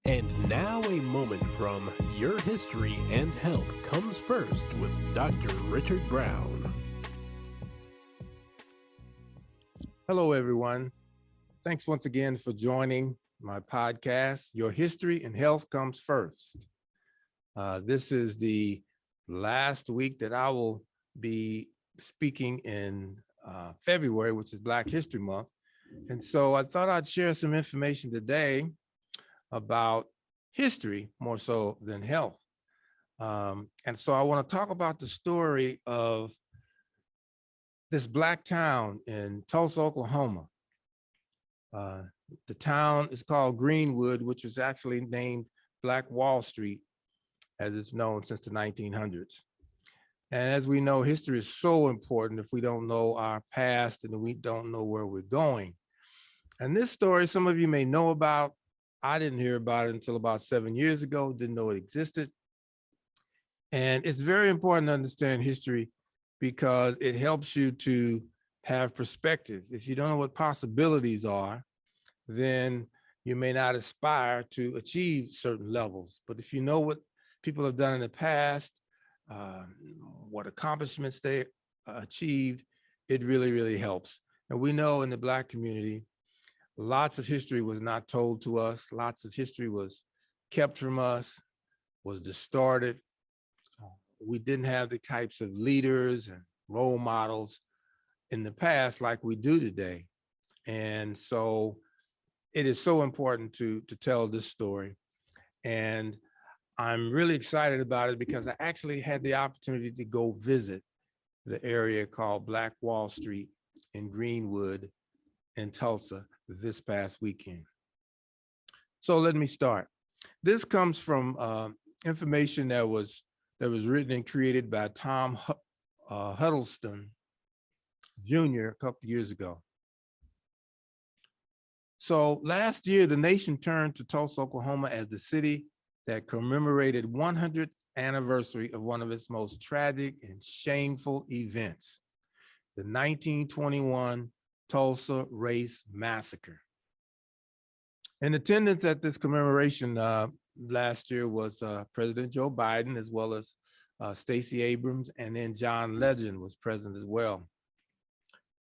And now a moment from Your History and Health comes first with Dr. Richard Brown. Hello, everyone. Thanks once again for joining my podcast, Your History and Health Comes First. This is the last week that I will be speaking in February, which is Black History Month. And so I thought I'd share some information today about history more so than health. And so I want to talk about the story of this Black town in Tulsa, Oklahoma. The town is called Greenwood, which was actually named Black Wall Street, as it's known since the 1900s. And as we know, history is so important if we don't know our past and we don't know where we're going. And this story, some of you may know about. I didn't hear about it until about 7 years ago, didn't know it existed. And it's very important to understand history because it helps you to have perspective. If you don't know what possibilities are, then you may not aspire to achieve certain levels. But if you know what people have done in the past, what accomplishments they achieved, it really, really helps. And we know in the Black community, lots of history was not told to us. Lots of history was kept from us, was distorted. We didn't have the types of leaders and role models in the past like we do today. And so it is so important to tell this story. And I'm really excited about it because I actually had the opportunity to go visit the area called Black Wall Street in Greenwood in Tulsa this past weekend. So let me start. This comes from information that was written and created by Tom Huddleston Jr. a couple years ago. So last year, the nation turned to Tulsa, Oklahoma as the city that commemorated 100th anniversary of one of its most tragic and shameful events, the 1921 Tulsa Race Massacre. In attendance at this commemoration last year was President Joe Biden, as well as Stacey Abrams, and then John Legend was present as well.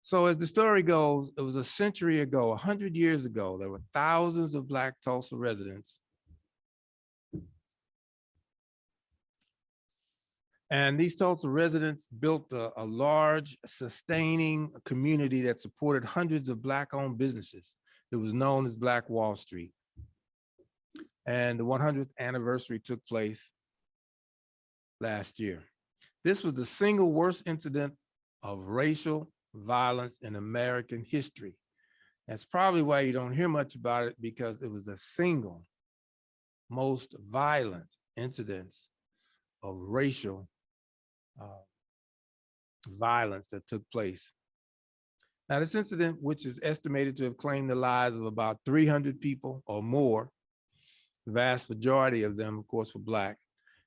So as the story goes, it was a century ago, 100 years ago, there were thousands of Black Tulsa residents. And these Tulsa residents built a large, sustaining community that supported hundreds of Black-owned businesses. It was known as Black Wall Street. And the 100th anniversary took place last year. This was the single worst incident of racial violence in American history. That's probably why you don't hear much about it, because it was the single most violent incidents of racial violence that took place. Now, this incident, which is estimated to have claimed the lives of about 300 people or more, the vast majority of them, of course, were Black,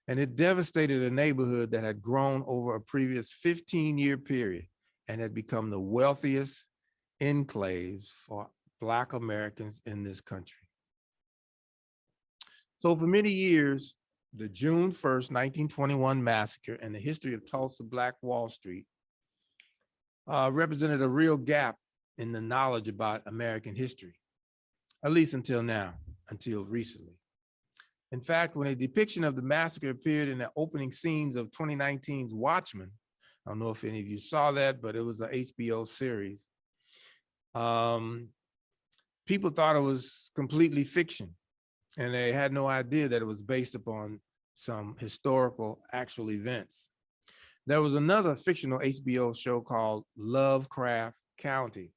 and it devastated a neighborhood that had grown over a previous 15-year period and had become the wealthiest enclaves for Black Americans in this country. So for many years, the June 1st, 1921 massacre and the history of Tulsa Black Wall Street represented a real gap in the knowledge about American history, at least until now, until recently. In fact, when a depiction of the massacre appeared in the opening scenes of 2019's Watchmen, I don't know if any of you saw that, but it was an HBO series. People thought it was completely fiction, and they had no idea that it was based upon some historical actual events. There was another fictional HBO show called Lovecraft County,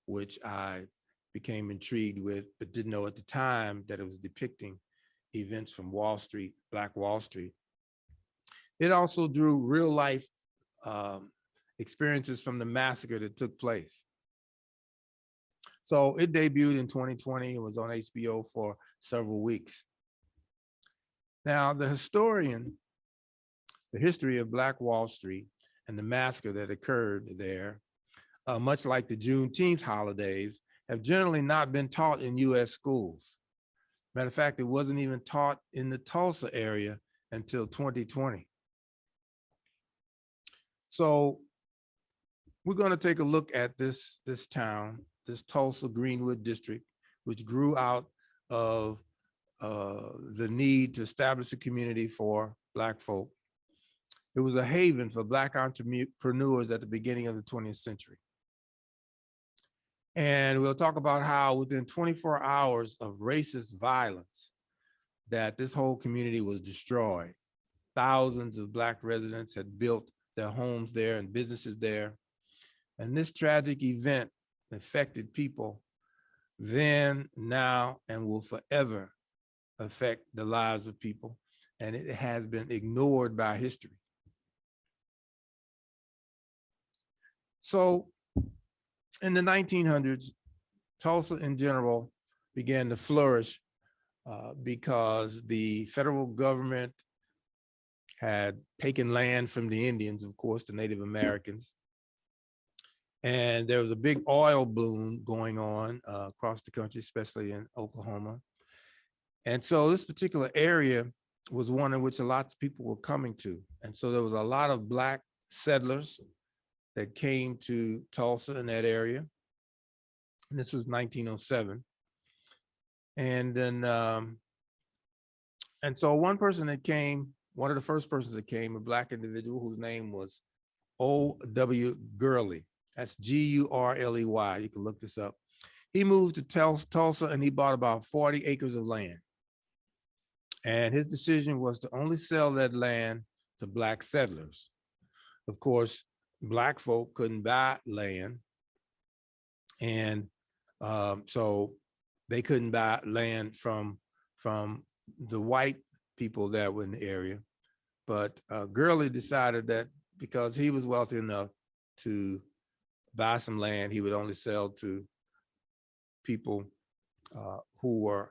which I became intrigued with, but didn't know at the time that it was depicting events from Wall Street, Black Wall Street. It also drew real life experiences from the massacre that took place. So it debuted in 2020. It was on HBO for several weeks. Now, the historian, the history of Black Wall Street and the massacre that occurred there, much like the Juneteenth holidays, have generally not been taught in U.S. schools. Matter of fact, it wasn't even taught in the Tulsa area until 2020. So we're going to take a look at this town, this Tulsa Greenwood district, which grew out of the need to establish a community for Black folk. It was a haven for Black entrepreneurs at the beginning of the 20th century. And we'll talk about how within 24 hours of racist violence, that this whole community was destroyed. Thousands of Black residents had built their homes there and businesses there. And this tragic event affected people then, now, and will forever affect the lives of people. And it has been ignored by history. So in the 1900s, Tulsa in general began to flourish because the federal government had taken land from the Indians, of course, the Native Americans. And there was a big oil boom going on across the country, especially in Oklahoma. And so this particular area was one in which a lot of people were coming to. And so there was a lot of Black settlers that came to Tulsa in that area. And this was 1907. And then, and so one person that came, one of the first persons that came, a Black individual whose name was O.W. Gurley. That's G-U-R-L-E-Y. You can look this up. He moved to Tulsa and he bought about 40 acres of land. And his decision was to only sell that land to Black settlers. Of course, Black folk couldn't buy land. And so they couldn't buy land from the white people that were in the area. But Gurley decided that because he was wealthy enough to buy some land, he would only sell to people who were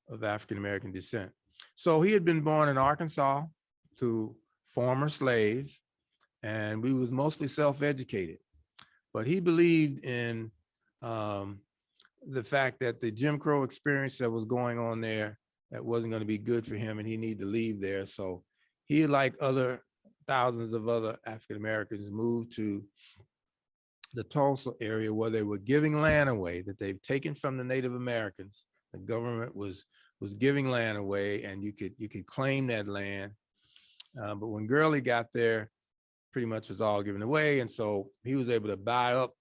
of African-American descent. So he had been born in Arkansas to former slaves, and we was mostly self-educated. But he believed in the fact that the Jim Crow experience that was going on there, that wasn't going to be good for him, and he needed to leave there. So he, like thousands of other African-Americans, moved to the Tulsa area where they were giving land away that they've taken from the Native Americans. The government was giving land away, and you could claim that land. But when Gurley got there, pretty much was all given away. And so he was able to buy up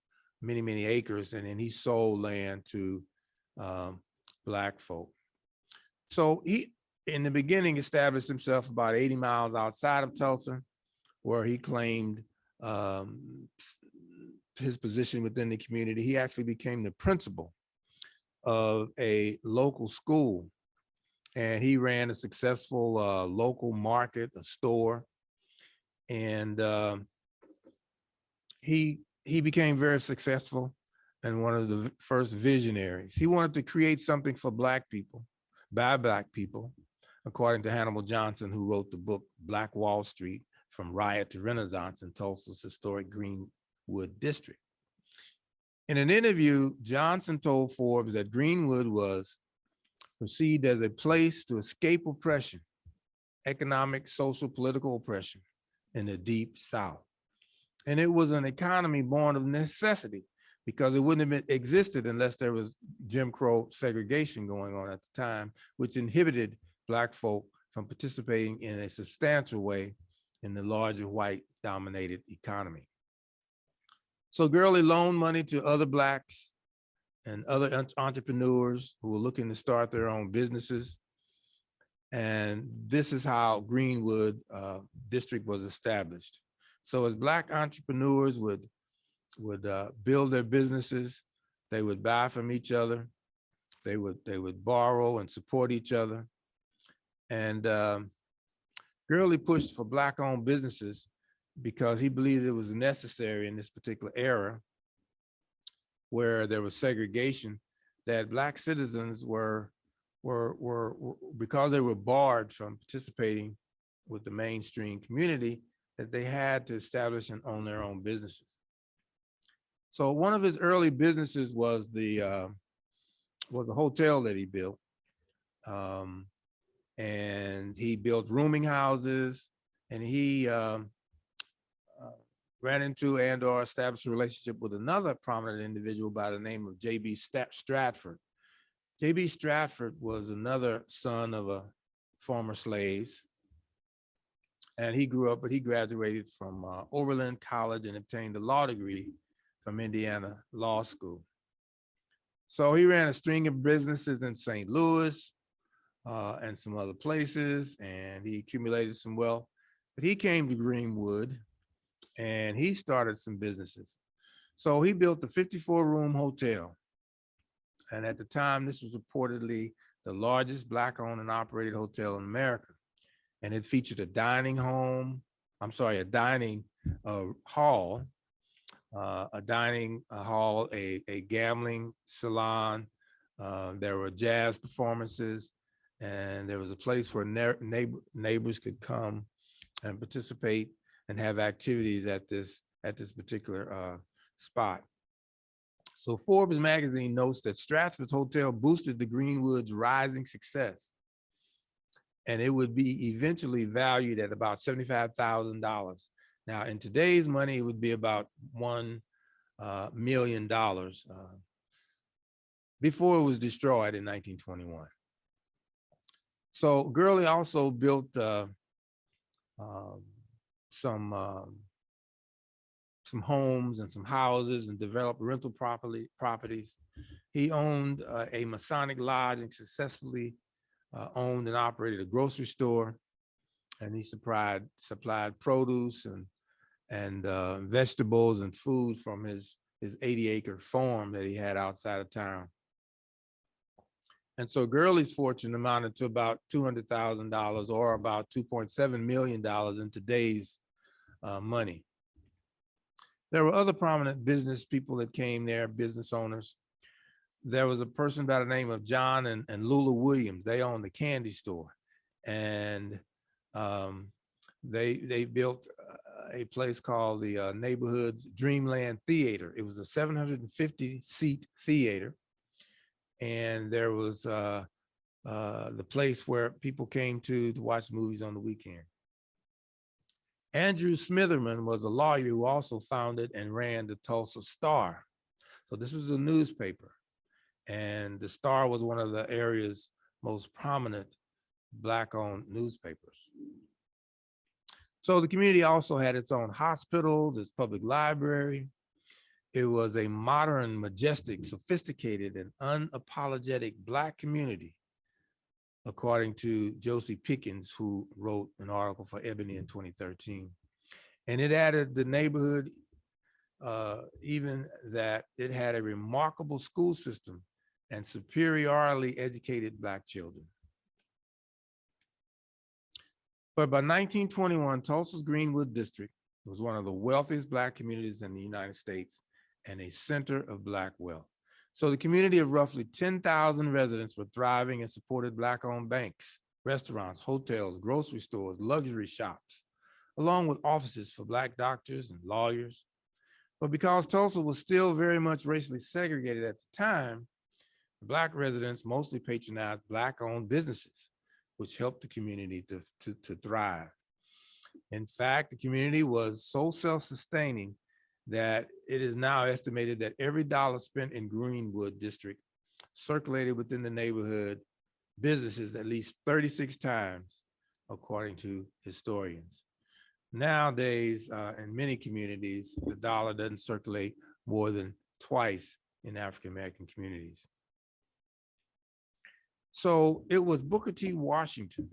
many, many acres, and then he sold land to Black folk. So he, in the beginning, established himself about 80 miles outside of Tulsa, where he claimed his position within the community. He actually became the principal of a local school, and he ran a successful local market, a store, and he became very successful and one of the first visionaries. He wanted to create something for Black people, by Black people, according to Hannibal Johnson, who wrote the book Black Wall Street, From Riot to Renaissance in Tulsa's historic Greenwood district. In an interview, Johnson told Forbes that Greenwood was perceived as a place to escape oppression, economic, social, political oppression in the Deep South. And it was an economy born of necessity, because it wouldn't have existed unless there was Jim Crow segregation going on at the time, which inhibited Black folk from participating in a substantial way in the larger white dominated economy. So Gurley loaned money to other Blacks and other entrepreneurs who were looking to start their own businesses. And this is how Greenwood district was established. So as Black entrepreneurs would build their businesses, they would buy from each other, they would borrow and support each other. And Gurley pushed for Black-owned businesses because he believed it was necessary in this particular era where there was segregation, that Black citizens were because they were barred from participating with the mainstream community, that they had to establish and own their own businesses. So one of his early businesses was the hotel that he built. And he built rooming houses, and he ran into and or established a relationship with another prominent individual by the name of J.B. Stratford. J.B. Stratford was another son of a former slaves, and he grew up, but he graduated from Oberlin College and obtained a law degree from Indiana Law School. So he ran a string of businesses in St. Louis and some other places, and he accumulated some wealth. But he came to Greenwood and he started some businesses. So he built a 54-room hotel. And at the time, this was reportedly the largest Black-owned and operated hotel in America. And it featured a dining hall, a dining hall, a gambling salon. There were jazz performances, and there was a place where neighbors could come and participate and have activities at this particular spot. So Forbes magazine notes that Stratford's hotel boosted the Greenwood's rising success, and it would be eventually valued at about $75,000. Now, in today's money, it would be about $1 million before it was destroyed in 1921. So Gurley also built some homes and some houses and developed rental properties. He owned a Masonic lodge and successfully owned and operated a grocery store, and he supplied produce and vegetables and food from his 80-acre farm that he had outside of town. And so Gurley's fortune amounted to about $200,000, or about $2.7 million in today's money. There were other prominent business people that came there, business owners. There was a person by the name of John and Lula Williams. They owned the candy store, and they built a place called the Neighborhood's Dreamland Theater. It was a 750-seat theater, and there was the place where people came to watch movies on the weekend. Andrew Smitherman was a lawyer who also founded and ran the Tulsa Star. So this was a newspaper, and the Star was one of the area's most prominent Black-owned newspapers. So the community also had its own hospitals, its public library. It was a modern, majestic, sophisticated, and unapologetic Black community, according to Josie Pickens, who wrote an article for Ebony in 2013. And it added the neighborhood, even that it had a remarkable school system and superiorly educated Black children. But by 1921, Tulsa's Greenwood district was one of the wealthiest Black communities in the United States and a center of Black wealth. So the community of roughly 10,000 residents were thriving and supported Black-owned banks, restaurants, hotels, grocery stores, luxury shops, along with offices for Black doctors and lawyers. But because Tulsa was still very much racially segregated at the time, Black residents mostly patronized Black-owned businesses, which helped the community to thrive. In fact, the community was so self-sustaining that it is now estimated that every dollar spent in Greenwood district circulated within the neighborhood businesses at least 36 times, according to historians. Nowadays, in many communities, the dollar doesn't circulate more than twice in African-American communities. So it was Booker T. Washington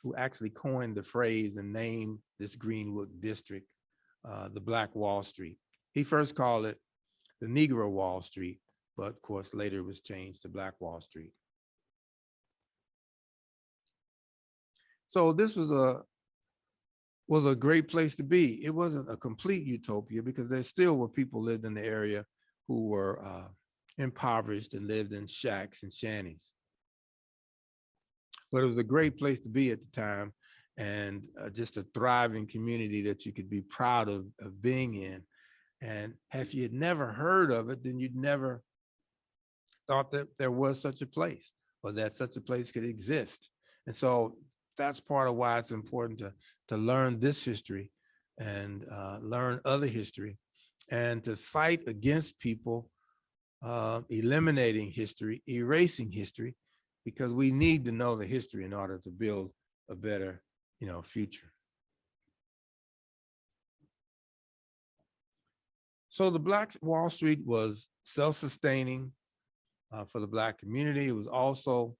who actually coined the phrase and named this Greenwood district the Black Wall Street. He first called it the Negro Wall Street, but of course later it was changed to Black Wall Street. So this was a great place to be. It wasn't a complete utopia because there still were people lived in the area who were impoverished and lived in shacks and shanties. But it was a great place to be at the time, and just a thriving community that you could be proud of being in. And if you had never heard of it, then you'd never thought that there was such a place. or that such a place could exist. And so that's part of why it's important to learn this history and learn other history and to fight against people eliminating history, erasing history, because we need to know the history in order to build a better, future. So the Black Wall Street was self-sustaining for the Black community. It was also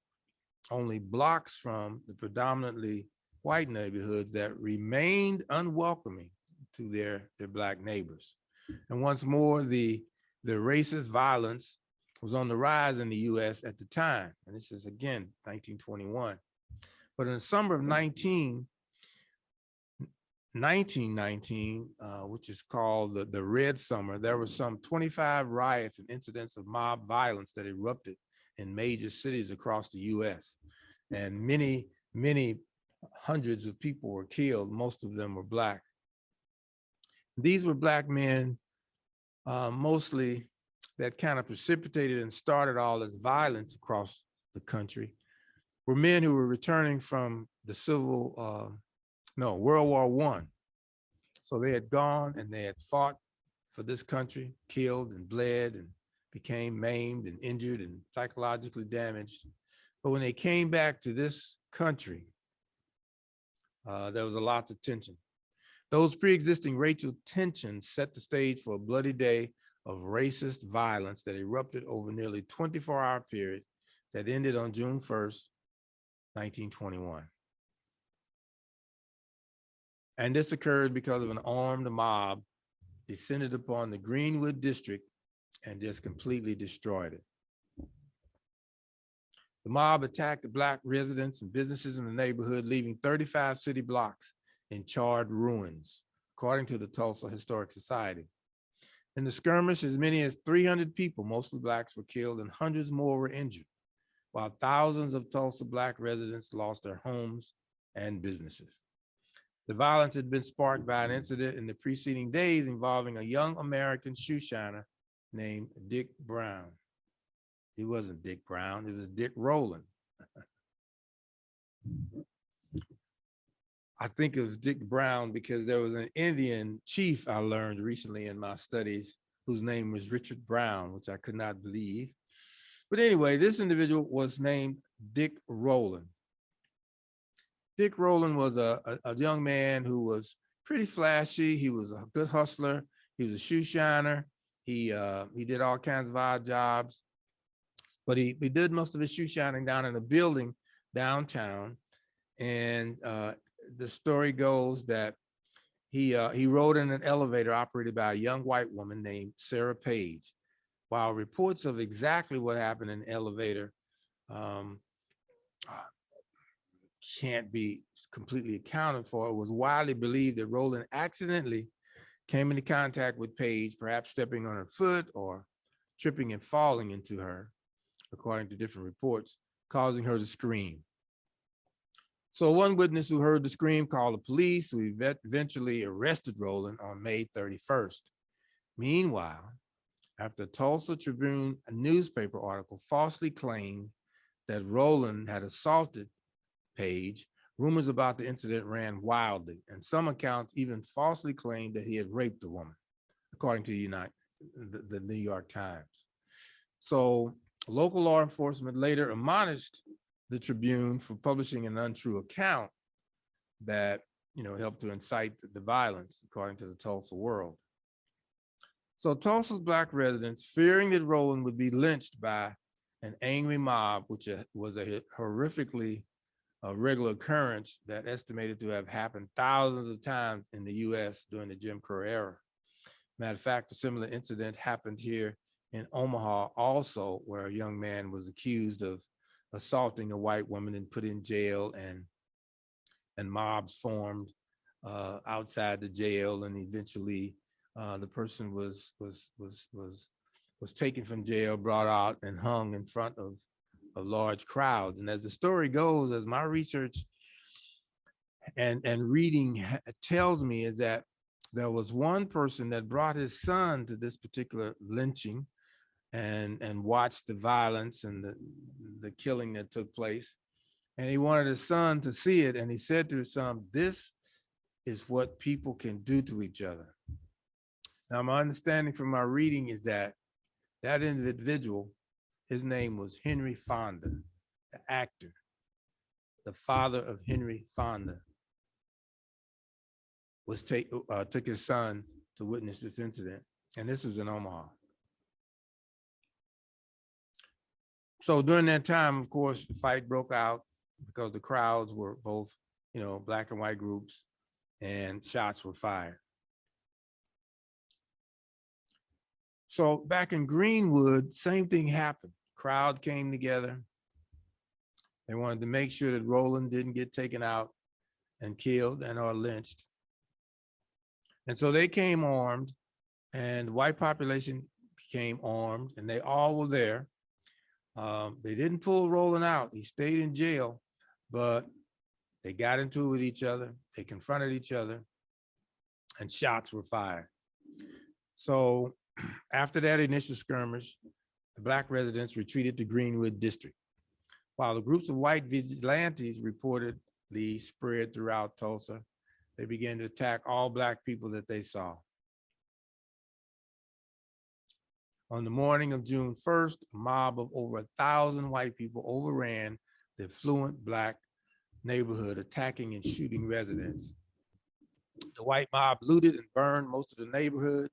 only blocks from the predominantly white neighborhoods that remained unwelcoming to their Black neighbors. And once more, the racist violence was on the rise in the US at the time. And this is again, 1921. But in the summer of 1919, which is called the Red Summer, there were some 25 riots and incidents of mob violence that erupted in major cities across the US. And many, many hundreds of people were killed. Most of them were Black. These were Black men, mostly, that kind of precipitated and started all this violence across the country, were men who were returning from the World War I. So they had gone and they had fought for this country, killed and bled and became maimed and injured and psychologically damaged. But when they came back to this country, there was a lot of tension. Those pre-existing racial tensions set the stage for a bloody day of racist violence that erupted over nearly 24-hour period that ended on June 1st, 1921. And this occurred because of an armed mob descended upon the Greenwood district and just completely destroyed it. The mob attacked the Black residents and businesses in the neighborhood, leaving 35 city blocks in charred ruins, according to the Tulsa Historic Society. In the skirmish, as many as 300 people, mostly Blacks, were killed and hundreds more were injured, while thousands of Tulsa Black residents lost their homes and businesses. The violence had been sparked by an incident in the preceding days involving a young American shoe shiner named Dick Brown. He wasn't Dick Brown, it was Dick Rowland. I think of Dick Brown because there was an Indian chief I learned recently in my studies whose name was Richard Brown, which I could not believe. But anyway, this individual was named Dick Rowland. Dick Rowland was a young man who was pretty flashy. He was a good hustler. He was a shoe shiner. He did all kinds of odd jobs, but he did most of his shoe shining down in a building downtown. And the story goes that he rode in an elevator operated by a young white woman named Sarah Page. While reports of exactly what happened in the elevator can't be completely accounted for, it was widely believed that Rowland accidentally came into contact with Page, perhaps stepping on her foot or tripping and falling into her, according to different reports, causing her to scream. So one witness who heard the scream called the police, who eventually arrested Rowland on May 31st. Meanwhile, after a Tulsa Tribune newspaper article falsely claimed that Rowland had assaulted Page, rumors about the incident ran wildly, and some accounts even falsely claimed that he had raped the woman, according to the New York Times. So local law enforcement later admonished the Tribune for publishing an untrue account that helped to incite the violence, according to the Tulsa World. So Tulsa's Black residents, fearing that Rowland would be lynched by an angry mob, which was a horrifically regular occurrence that estimated to have happened thousands of times in the US during the Jim Crow era. Matter of fact, a similar incident happened here in Omaha also, where a young man was accused of assaulting a white woman and put in jail, and mobs formed outside the jail, and eventually the person was taken from jail, brought out, and hung in front of large crowds. And as the story goes, as my research and reading tells me, is that there was one person that brought his son to this particular lynching and watched the violence and the killing that took place. And he wanted his son to see it. And he said to his son, "This is what people can do to each other." Now, my understanding from my reading is that that individual, his name was Henry Fonda, the actor, the father of Henry Fonda, took his son to witness this incident. And this was in Omaha. So during that time, of course, the fight broke out because the crowds were both, black and white groups, and shots were fired. So back in Greenwood, same thing happened. Crowd came together. They wanted to make sure that Rowland didn't get taken out and killed and or lynched. And so they came armed, and the white population became armed, and they all were there. They didn't pull Rowland out. He stayed in jail, but they got into it with each other. They confronted each other, and shots were fired. So after that initial skirmish, the black residents retreated to Greenwood district, while the groups of white vigilantes reportedly spread throughout Tulsa. They began to attack all black people that they saw. On the morning of June 1st, a mob of over 1,000 white people overran the affluent black neighborhood, attacking and shooting residents. The white mob looted and burned most of the neighborhood,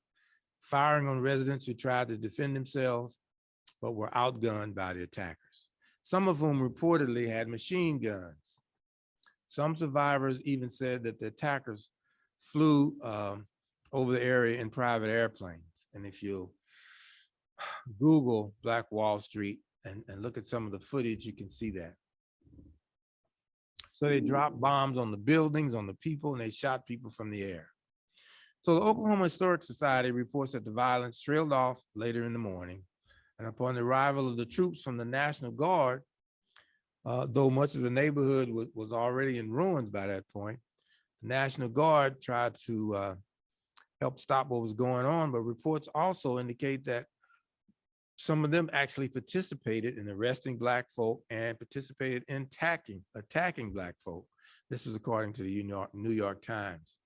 firing on residents who tried to defend themselves, but were outgunned by the attackers, some of whom reportedly had machine guns. Some survivors even said that the attackers flew over the area in private airplanes. And if you Google Black Wall Street and look at some of the footage, you can see that. So they dropped bombs on the buildings, on the people, and they shot people from the air. So the Oklahoma Historic Society reports that the violence trailed off later in the morning. And upon the arrival of the troops from the National Guard, though much of the neighborhood was already in ruins by that point, the National Guard tried to help stop what was going on, but reports also indicate that some of them actually participated in arresting black folk and participated in attacking black folk. This is according to the New York Times.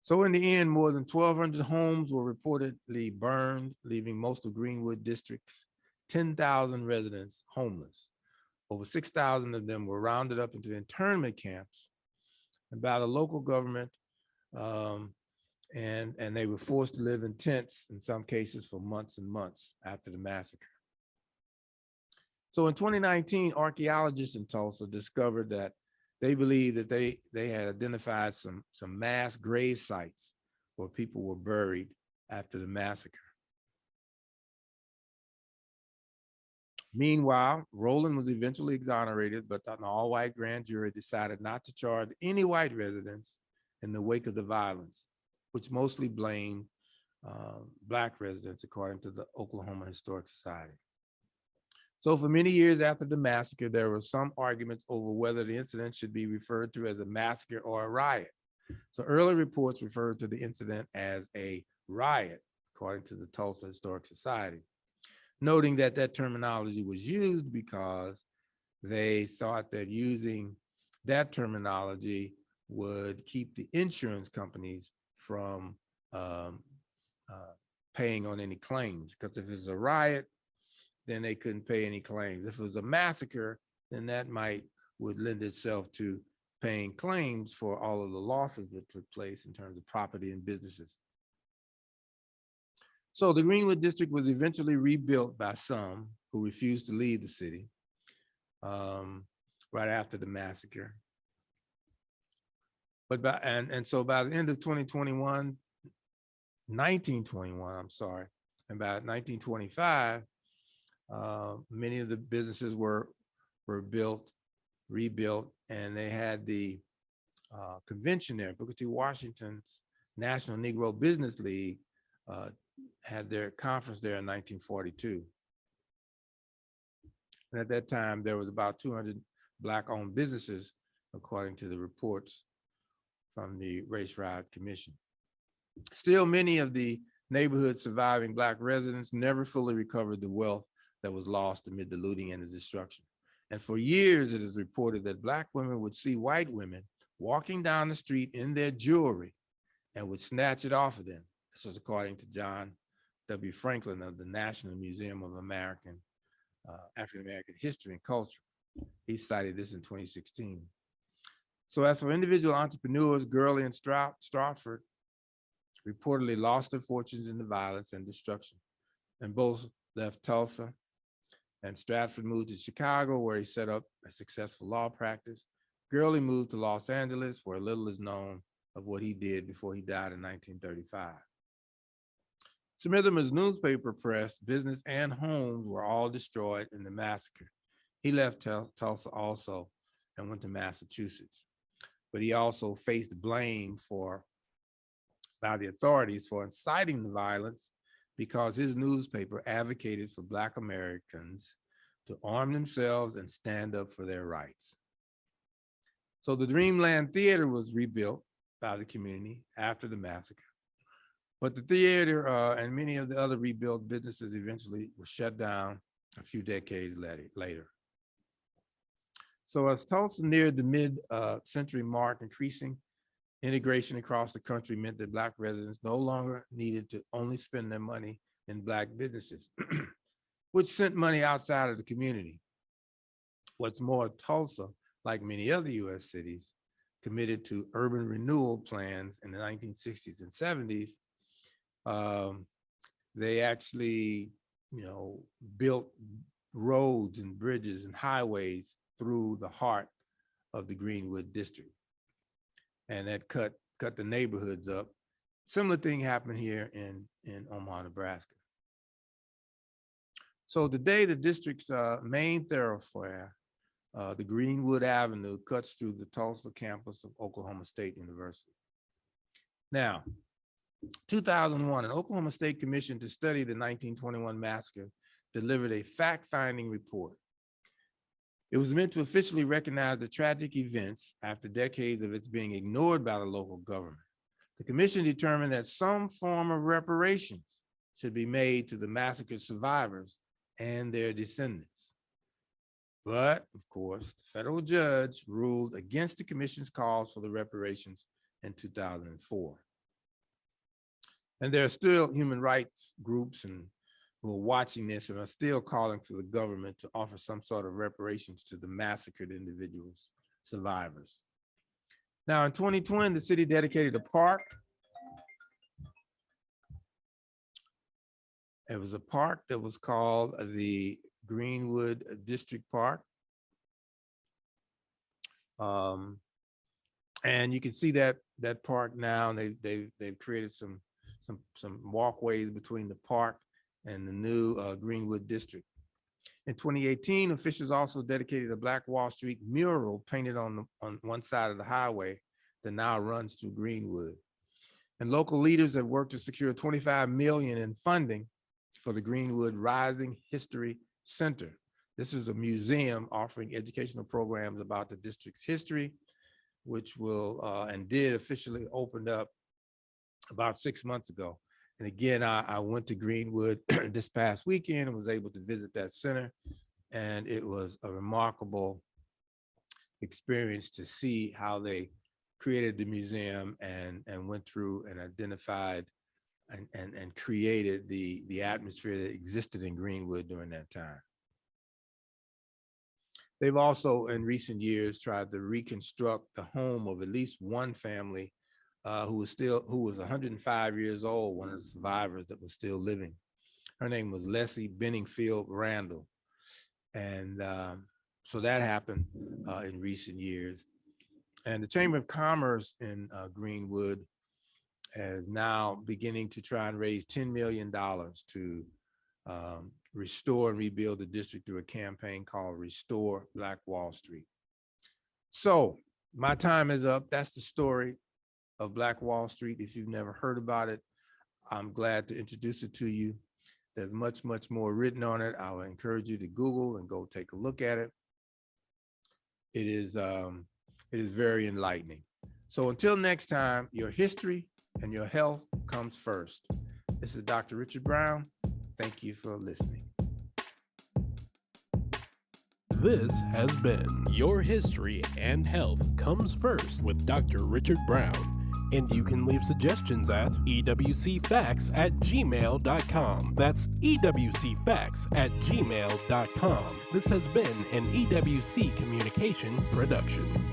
So in the end, more than 1,200 homes were reportedly burned, leaving most of Greenwood district's 10,000 residents homeless. Over 6,000 of them were rounded up into internment camps by the local government, and they were forced to live in tents in some cases for months and months after the massacre. So in 2019, archaeologists in Tulsa discovered that they believe that they had identified some mass grave sites where people were buried after the massacre. Meanwhile, Rowland was eventually exonerated, but an all-white grand jury decided not to charge any white residents in the wake of the violence, which mostly blamed black residents, according to the Oklahoma Historic Society. So for many years after the massacre, there were some arguments over whether the incident should be referred to as a massacre or a riot. So early reports referred to the incident as a riot, according to the Tulsa Historic Society, noting that that terminology was used because they thought that using that terminology would keep the insurance companies from paying on any claims. Because if it's a riot, then they couldn't pay any claims. If it was a massacre, then that would lend itself to paying claims for all of the losses that took place in terms of property and businesses. So the Greenwood district was eventually rebuilt by some who refused to leave the city right after the massacre. But so by the end of 1921, and by 1925, many of the businesses were rebuilt, and they had the convention there. Booker T. Washington's National Negro Business League had their conference there in 1942. And at that time, there was about 200 Black-owned businesses, according to the reports from the Race Riot Commission. Still, many of the neighborhood's surviving Black residents never fully recovered the wealth that was lost amid the looting and the destruction. And for years, it is reported that Black women would see white women walking down the street in their jewelry and would snatch it off of them. This was according to John W. Franklin of the National Museum of African American History and Culture. He cited this in 2016. So as for individual entrepreneurs, Gurley and Stratford reportedly lost their fortunes in the violence and destruction, and both left Tulsa. And Stratford moved to Chicago, where he set up a successful law practice. Gurley moved to Los Angeles, where little is known of what he did before he died in 1935. Smitherman's newspaper press, business, and homes were all destroyed in the massacre. He left Tulsa also and went to Massachusetts, but he also faced blame by the authorities for inciting the violence because his newspaper advocated for Black Americans to arm themselves and stand up for their rights. So the Dreamland Theater was rebuilt by the community after the massacre, but the theater and many of the other rebuilt businesses eventually were shut down a few decades later. So as Tulsa neared the mid-century mark, increasing integration across the country meant that Black residents no longer needed to only spend their money in Black businesses, which sent money outside of the community. What's more, Tulsa, like many other US cities, committed to urban renewal plans in the 1960s and 70s. They actually, built roads and bridges and highways through the heart of the Greenwood district. And that cut the neighborhoods up. Similar thing happened here in Omaha, Nebraska. So today, the district's main thoroughfare, the Greenwood Avenue, cuts through the Tulsa campus of Oklahoma State University. Now, 2001, an Oklahoma State Commission to study the 1921 massacre delivered a fact-finding report. It was meant to officially recognize the tragic events after decades of its being ignored by the local government. The commission determined that some form of reparations should be made to the massacre survivors and their descendants. But of course, the federal judge ruled against the commission's calls for the reparations in 2004. And there are still human rights groups who are watching this and are still calling for the government to offer some sort of reparations to the massacred individuals, survivors. Now in 2020, the city dedicated a park. It was a park that was called the Greenwood District Park. And you can see that park now, and they've created some walkways between the park and the new Greenwood District. In 2018, officials also dedicated a Black Wall Street mural painted on one side of the highway that now runs through Greenwood. And local leaders have worked to secure $25 million in funding for the Greenwood Rising History Center. This is a museum offering educational programs about the district's history, which will and did officially open up about 6 months ago. And again, I went to Greenwood this past weekend and was able to visit that center. And it was a remarkable experience to see how they created the museum and went through and identified and created the atmosphere that existed in Greenwood during that time. They've also in recent years tried to reconstruct the home of at least one family who was 105 years old, one of the survivors that was still living. Her name was Leslie Benningfield Randall. And so that happened in recent years. And the Chamber of Commerce in Greenwood is now beginning to try and raise $10 million to restore and rebuild the district through a campaign called Restore Black Wall Street. So my time is up. That's the story of Black Wall Street. If you've never heard about it, I'm glad to introduce it to you. There's much, much more written on it. I would encourage you to Google and go take a look at it. It is very enlightening. So until next time, your history and your health comes first. This is Dr. Richard Brown. Thank you for listening. This has been Your History and Health Comes First with Dr. Richard Brown. And you can leave suggestions at ewcfacts@gmail.com. That's ewcfacts@gmail.com. This has been an EWC Communication production.